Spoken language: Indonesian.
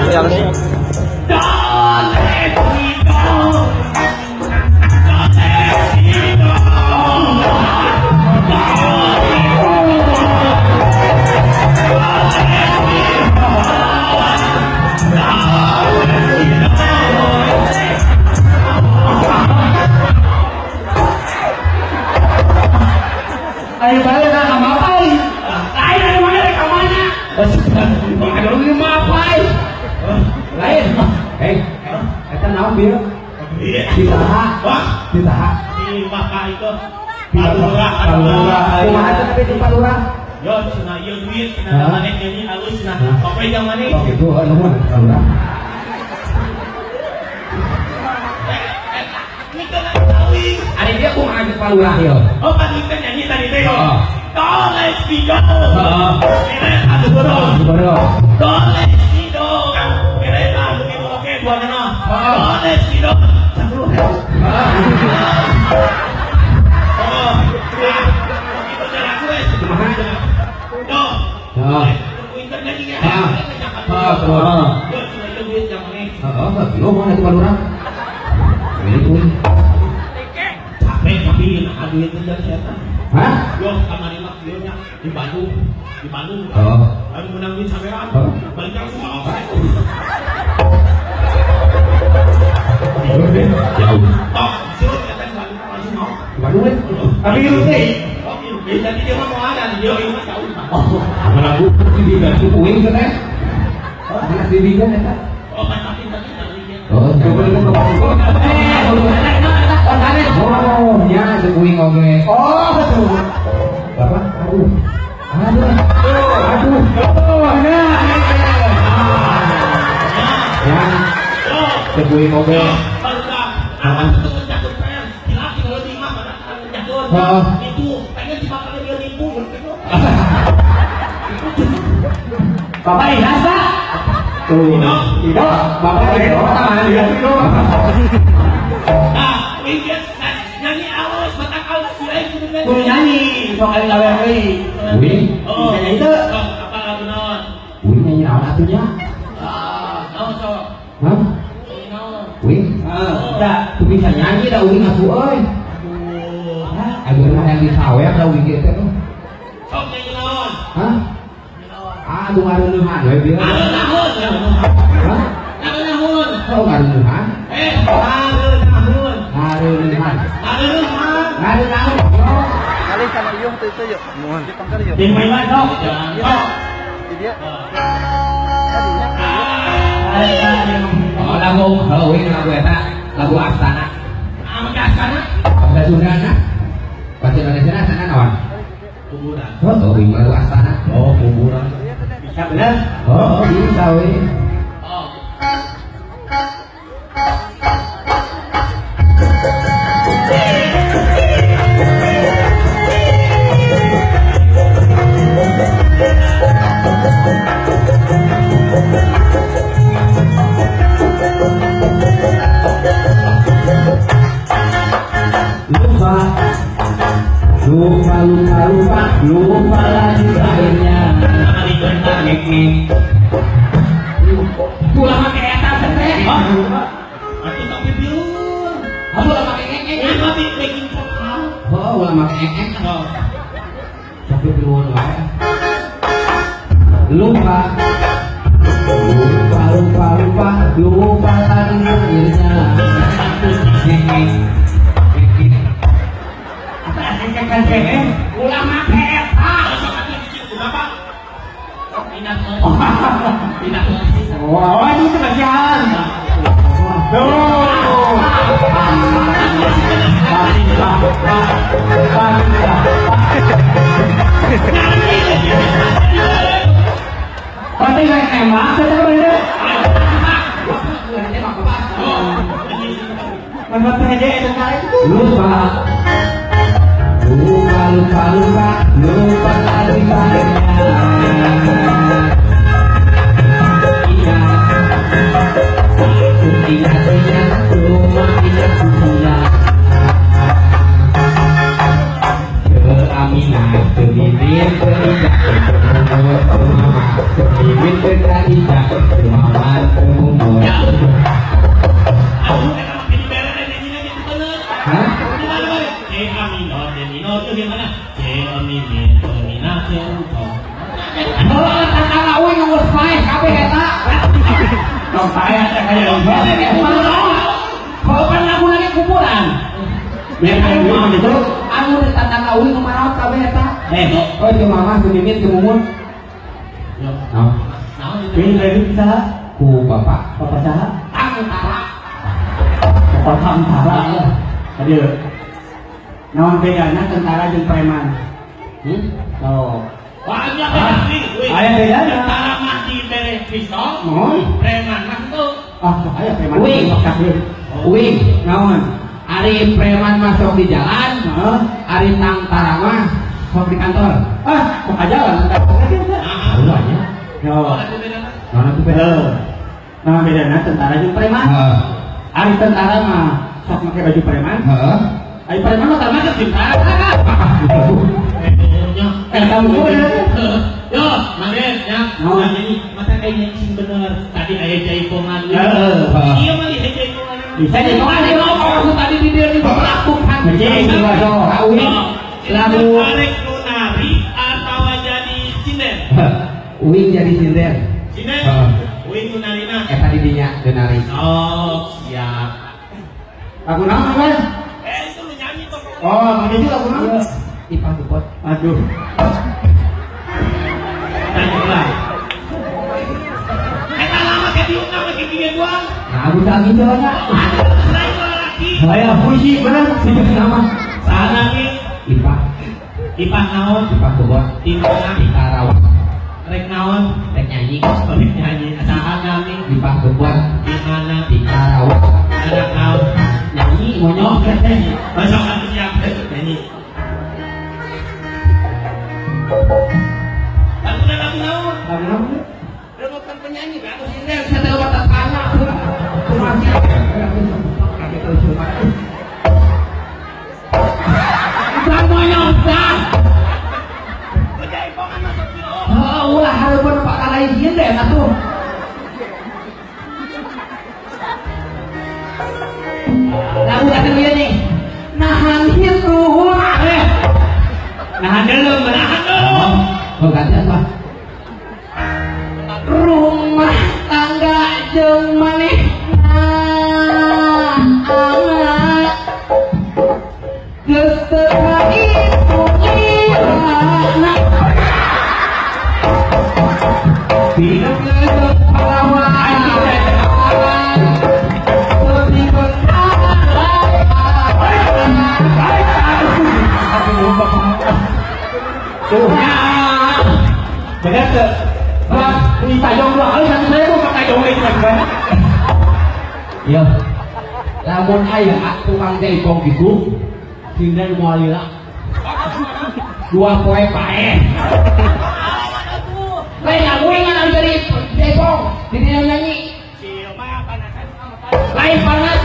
Yang sih. Ayo balik nak mapai. Lain ada mana rek mana? Ada lu mapai. Lain. Eta naon bieu? Di saha? Di saha? Di maka itu Palura. Kumaha teh tapi di Palura? Yo cenah ieu duit cenah maneh nyanyi alus cenah. Oke jang maneh. Oh gitu anu Palura. Ada dia kumaha di Palura ieu? Oh tadi kan nyanyi tadi teh. Heeh. Don't let's be go. Heeh. Aduh bro. Bro. Don't let's be go. Mereka begitu oke dua nana. Don't let's be go. Oh. Itu jalan gue. Kumaha? Yo. Heeh. Pinter nyanyi ya. Heeh. Yo Heeh. cenah ieu duit jang maneh. Heeh, lo mana di Palura? Ini tuh. Capek tapi nah duit itu jadi siapa? Hah? Yo kamari mah dia di Bandung. Di Bandung. Oh. Aku menang duit sampean. Oh. Balik ke semua apa? Jauh deh. Jauh. Oh, suruh kita balik langsung mau. Bandung kan? Tapi lu teh. Oh, jadi dia mau ada dia mah jauh. Oh, apa lagu di ganti kuing kan teh? Oh, mana di bigan eta? Oh, tapi dia. Oh, coba lu ke Bandung. Oh, ya di kuing oge. Oh, betul. Bapak, aduh. Aduh. Aduh. Oh, nah. Ya, di kuing oge. Bapak ikhlas Pak? Tuh, Ido, Bapak Ido, tangan lihat Ido. Nah, nyanyi alus, mata alus, Kudu nyanyi, sok kali gawe deui. Kuing? Oh, Bisa nyanyi teu? apa lagu naon? Kuing nyanyi naon atunya? Naon sok? Hah? Naon? Kuing? Da, tu bisa nyanyi da uing atuh euy. Aduh, mah yang disawer da uing teh tuh. Sok nyanyi naon? Hah? Aduh ngareunehan we bieu. Naon? Hah? Naon? Oh, ngareunehan? Naon? Ngareunehan. Ngareunehan. Kali kana ieu teh teh yuk. Mohon dipangkal yuk. Di main sok. Sok. Di dia. Oh, lagu Halloween lagu eta, lagu Astana. Astana? Bahasa Sundana. Bahasa Indonesia sana naon? Kuburan. Oh, tuh lagu Astana. Oh, kuburan. Bisa bener? Oh, bisa we. Oh. Lupa lagi akhirnya. Pulang pakai eta teh. Aku tapi biung. Aku ulah pakai ngek-ngek. Ini mati baking vokal. Oh, ulah pakai ngek-ngek. Oh. Tapi piluan wae. Lupa lagi akhirnya. Ngek-ngek. Ulah make eta. Wah, ini kasihan. Pati nggak tembak, saya bener. Lupa lagi akhirnya. Ingat rumah ingat dunia. Aminah Bibit Berita Bibit berkarita Maman umur. Aku kan makin beres dan ini lagi bener. Hah? Gimana boy? Minor itu gimana? Minor contoh. Oh, tanggal awe nomor 5 kabeh eta. Dong saya ada kayak Kalau kan lagu lagi kuburan. biar kayak gitu. Anu di tandang awe nomor kabeh eta. Oh, itu mama ku mimin ku mumun. Yo. Nah, Ini dari bisa ku bapak. apa saha? Antara. Apa antara? Aduh. Naon bedana tentara jeung preman? Oh. Banyak nih. Aya bedana. Tentara mah dibere pisau, preman mah tuh. Aya preman. Wing, naon? Ari preman masuk di jalan, ari tangtara mah sok di kantor. Kok aja lah. Tahu aja. Yo. Mana tuh beda? Nah bedana tentara jeung preman. Ari tentara mah sok make baju preman. Ari preman mah termasuk tentara. Kamu yo, Maden, ya. Nah, ini mata kayaknya sing bener. Tadi aya jaipongan. Iya mah aya jaipongan. Bisa jaipongan dia mau aku tadi di dia dilakukan. Lagu arek nu nari atau jadi sinden? Uing jadi sinden. Sinden? Uing nu narina. Eta di dinya denari. Oh, siap. Lagu naon, Mas? Itu lu nyanyi tuh. Oh, itu lagu naon? Ipah dupot. Aduh. Tanya lah. Eta lama ke diundang ke dia doang. Nah, aku tak gitu nya. Saya lagi. Saya puisi bener sih nama. Sana nih. Ipah. Ipah naon? Ipah dupot. Ipah Ikarawat. rek naon? Rek nyanyi. Rek nyanyi. Asahan nyanyi. Ipah dupot. Di mana? Ikarawat. Anak naon? Nyanyi monyok. Masuk kan siap nyanyi. Lagu naon? Lagu naon? Rebutan penyanyi kan? Sinden saya tahu batas tanah. Masih. Monyok dah. Jaipongan masuk dulu. Ulah hareupeun Pak Kalai sinden atuh. Lagu kata dia nih. Nahan hiru. Nahan dulu, menahan dulu. Oh, ganti apa? Rumah tangga jeung manehna amat geus teu kaitu irana hidup geus parawan lebih tuh bener tuh wah ini tajong dua kali satu saya mau pakai tajong lagi kan iya lamun aya tukang jaipong gitu sinden moal lila dua poe pae lain lagu ingat dari jaipong di dia nyanyi lain panas